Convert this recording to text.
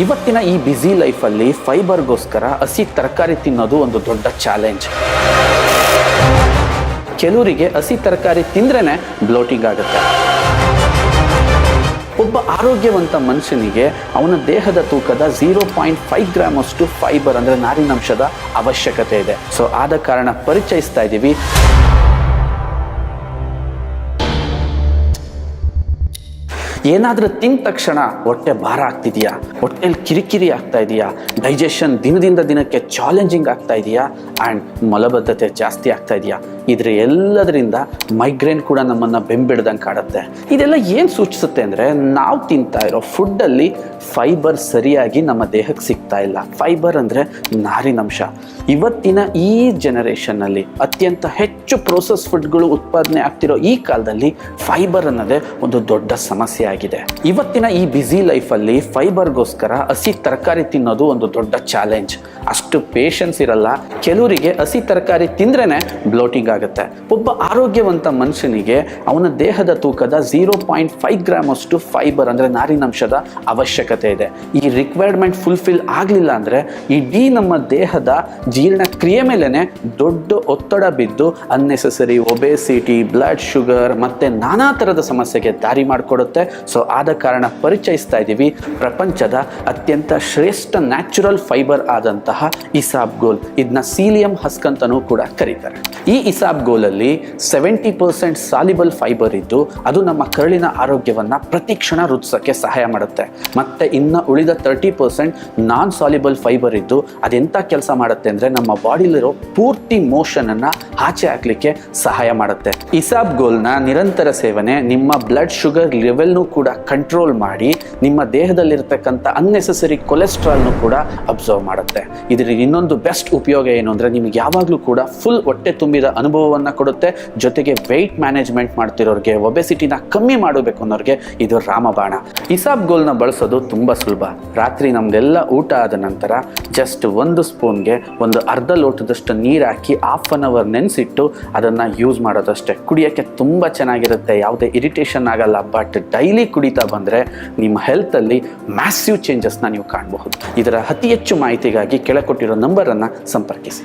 ಇವತ್ತಿನ ಈ ಬ್ಯುಸಿ ಲೈಫಲ್ಲಿ ಫೈಬರ್ಗೋಸ್ಕರ ಹಸಿ ತರಕಾರಿ ತಿನ್ನೋದು ಒಂದು ದೊಡ್ಡ ಚಾಲೆಂಜ್. ಕೆಲವರಿಗೆ ಹಸಿ ತರಕಾರಿ ತಿಂದ್ರೇ ಬ್ಲೋಟಿಂಗ್ ಆಗುತ್ತೆ. ಒಬ್ಬ ಆರೋಗ್ಯವಂತ ಮನುಷ್ಯನಿಗೆ ಅವನ ದೇಹದ ತೂಕದ 0.5 ಗ್ರಾಮ್ ಅಷ್ಟು ಫೈಬರ್ ಅಂದರೆ ನಾರಿನಂಶದ ಅವಶ್ಯಕತೆ ಇದೆ. ಸೊ ಆದ ಕಾರಣ ಪರಿಚಯಿಸ್ತಾ ಇದ್ದೀವಿ. ಏನಾದರೂ ತಿಂದ ತಕ್ಷಣ ಹೊಟ್ಟೆ ಭಾರ ಆಗ್ತಿದೆಯಾ, ಹೊಟ್ಟೆಲಿ ಕಿರಿಕಿರಿ ಆಗ್ತಾ ಇದೆಯಾ, ಡೈಜೆಷನ್ ದಿನದಿಂದ ದಿನಕ್ಕೆ ಚಾಲೆಂಜಿಂಗ್ ಆಗ್ತಾ ಇದೆಯಾ, ಆ್ಯಂಡ್ ಮಲಬದ್ಧತೆ ಜಾಸ್ತಿ ಆಗ್ತಾ ಇದೆಯಾ, ಇದ್ರ ಎಲ್ಲದರಿಂದ ಮೈಗ್ರೇನ್ ಕೂಡ ನಮ್ಮನ್ನು ಬೆಂಬಿಡ್ದಂಗೆ ಕಾಡುತ್ತೆ. ಇದೆಲ್ಲ ಏನು ಸೂಚಿಸುತ್ತೆ ಅಂದರೆ ನಾವು ತಿಂತಾ ಇರೋ ಫುಡ್ಡಲ್ಲಿ ಫೈಬರ್ ಸರಿಯಾಗಿ ನಮ್ಮ ದೇಹಕ್ಕೆ ಸಿಗ್ತಾ ಇಲ್ಲ. ಫೈಬರ್ ಅಂದರೆ ನಾರಿನಂಶ. ಇವತ್ತಿನ ಈ ಜನರೇಷನ್ನಲ್ಲಿ ಅತ್ಯಂತ ಹೆಚ್ಚು ಪ್ರೋಸೆಸ್ ಫುಡ್ಗಳು ಉತ್ಪಾದನೆ ಆಗ್ತಿರೋ ಈ ಕಾಲದಲ್ಲಿ ಫೈಬರ್ ಅನ್ನೋದೇ ಒಂದು ದೊಡ್ಡ ಸಮಸ್ಯೆ ಆಗಿದೆ. ಇವತ್ತಿನ ಈ ಬ್ಯುಸಿ ಲೈಫಲ್ಲಿ ಫೈಬರ್ಗೋಸ್ಕರ ಹಸಿ ತರಕಾರಿ ತಿನ್ನೋದು ಒಂದು ದೊಡ್ಡ ಚಾಲೆಂಜ್. ಅಷ್ಟು ಪೇಷನ್ಸ್ ಇರಲ್ಲ. ಕೆಲವರಿಗೆ ಹಸಿ ತರಕಾರಿ ತಿಂದ್ರೇ ಬ್ಲೋಟಿಂಗ್ ಆಗುತ್ತೆ. ಒಬ್ಬ ಆರೋಗ್ಯವಂತ ಮನುಷ್ಯನಿಗೆ ಅವನ ದೇಹದ ತೂಕದ 0.5 ಗ್ರಾಮ್ ಅಷ್ಟು ಫೈಬರ್ ಅಂದರೆ ನಾರಿನಂಶದ ಅವಶ್ಯಕತೆ ಇದೆ. ಈ ರಿಕ್ವೈರ್ಮೆಂಟ್ ಫುಲ್ಫಿಲ್ ಆಗಲಿಲ್ಲ ಅಂದರೆ ಇಡೀ ನಮ್ಮ ದೇಹದ ಜೀರ್ಣಕ್ರಿಯೆ ಮೇಲೇ ದೊಡ್ಡ ಒತ್ತಡ ಬಿದ್ದು ಅನ್ನೆಸೆಸರಿ ಒಬೆಸಿಟಿ, ಬ್ಲಡ್ ಶುಗರ್ ಮತ್ತು ನಾನಾ ಥರದ ಸಮಸ್ಯೆಗೆ ದಾರಿ ಮಾಡಿಕೊಡುತ್ತೆ. ಸೊ ಆದ ಕಾರಣ ಪರಿಚಯಿಸ್ತಾ ಇದ್ದೀವಿ ಪ್ರಪಂಚದ ಅತ್ಯಂತ ಶ್ರೇಷ್ಠ ನ್ಯಾಚುರಲ್ ಫೈಬರ್ ಆದಂತಹ ಇಸಾಬ್ಗೋಲ್. ಇದನ್ನ ಸೀಲಿಯಂ ಹಸ್ಕ್ ಅಂತಲೂ ಕೂಡ ಕರೀತಾರೆ. ಈ ಇಸಾಬ್ಗೋಲಲ್ಲಿ 70% ಸಾಲಿಬಲ್ ಫೈಬರ್ ಇದ್ದು ಅದು ನಮ್ಮ ಕರುಳಿನ ಆರೋಗ್ಯವನ್ನು ಪ್ರತಿ ಕ್ಷಣ ವೃದ್ಧಿಸೋಕ್ಕೆ ಸಹಾಯ ಮಾಡುತ್ತೆ. ಮತ್ತು ಇನ್ನು ಉಳಿದ 30% ನಾನ್ ಸಾಲಿಬಲ್ ಫೈಬರ್ ಇದ್ದು ಅದೆಂಥ ಕೆಲಸ ಮಾಡುತ್ತೆ ಅಂದರೆ ನಮ್ಮ ಬಾಡಿಲಿರೋ ಪೂರ್ತಿ ಮೋಷನನ್ನು ಆಚೆ ಹಾಕಲಿಕ್ಕೆ ಸಹಾಯ ಮಾಡುತ್ತೆ. ಇಸಾಬ್ಗೋಲ್ನ ನಿರಂತರ ಸೇವನೆ ನಿಮ್ಮ ಬ್ಲಡ್ ಶುಗರ್ ಲೆವೆಲ್ನೂ ಕೂಡ ಕಂಟ್ರೋಲ್ ಮಾಡಿ ನಿಮ್ಮ ದೇಹದಲ್ಲಿರ್ತಕ್ಕಂಥ ಅನ್ನೆಸೆಸರಿ ಕೊಲೆಸ್ಟ್ರಾಲ್ನು ಕೂಡ ಅಬ್ಸರ್ವ್ ಮಾಡುತ್ತೆ. ಇದರ ಇನ್ನೊಂದು ಬೆಸ್ಟ್ ಉಪಯೋಗ ಏನು ಅಂದರೆ ನಿಮಗೆ ಯಾವಾಗಲೂ ಕೂಡ ಫುಲ್ ಹೊಟ್ಟೆ ತುಂಬಿದ ಅನುಭವವನ್ನು ಕೊಡುತ್ತೆ. ಜೊತೆಗೆ ವೆಯ್ಟ್ ಮ್ಯಾನೇಜ್ಮೆಂಟ್ ಮಾಡ್ತಿರೋರಿಗೆ, ಒಬೆಸಿಟಿನ ಕಮ್ಮಿ ಮಾಡಬೇಕು ಅನ್ನೋರಿಗೆ ಇದು ರಾಮಬಾಣ. ಇಸಾಬ್ಗೋಲ್ನ ಬಳಸೋದು ತುಂಬ ಸುಲಭ. ರಾತ್ರಿ ನಮ್ದೆಲ್ಲ ಊಟ ಆದ ನಂತರ ಜಸ್ಟ್ 1 ಸ್ಪೂನ್ಗೆ ಒಂದು ಅರ್ಧ ಲೋಟದಷ್ಟು ನೀರು ಹಾಕಿ ಹಾಫ್ ಅನ್ ಅವರ್ ನೆನೆಸಿಟ್ಟು ಅದನ್ನು ಯೂಸ್ ಮಾಡೋದಷ್ಟೇ. ಕುಡಿಯೋಕ್ಕೆ ತುಂಬ ಚೆನ್ನಾಗಿರುತ್ತೆ, ಯಾವುದೇ ಇರಿಟೇಷನ್ ಆಗಲ್ಲ. ಬಟ್ ಡೈಲಿ ಕುಡಿತಾ ಬಂದರೆ ನಿಮ್ಮ ಹೆಲ್ತಲ್ಲಿ ಮ್ಯಾಸಿವ್ ಚೇಂಜಸ್ನ ನೀವು ಕಾಣಬಹುದು. ಇದರ ಅತಿ ಹೆಚ್ಚು ಮಾಹಿತಿಗಾಗಿ ಕೆಳಕೊಟ್ಟಿರೋ ನಂಬರನ್ನು ಸಂಪರ್ಕಿಸಿ.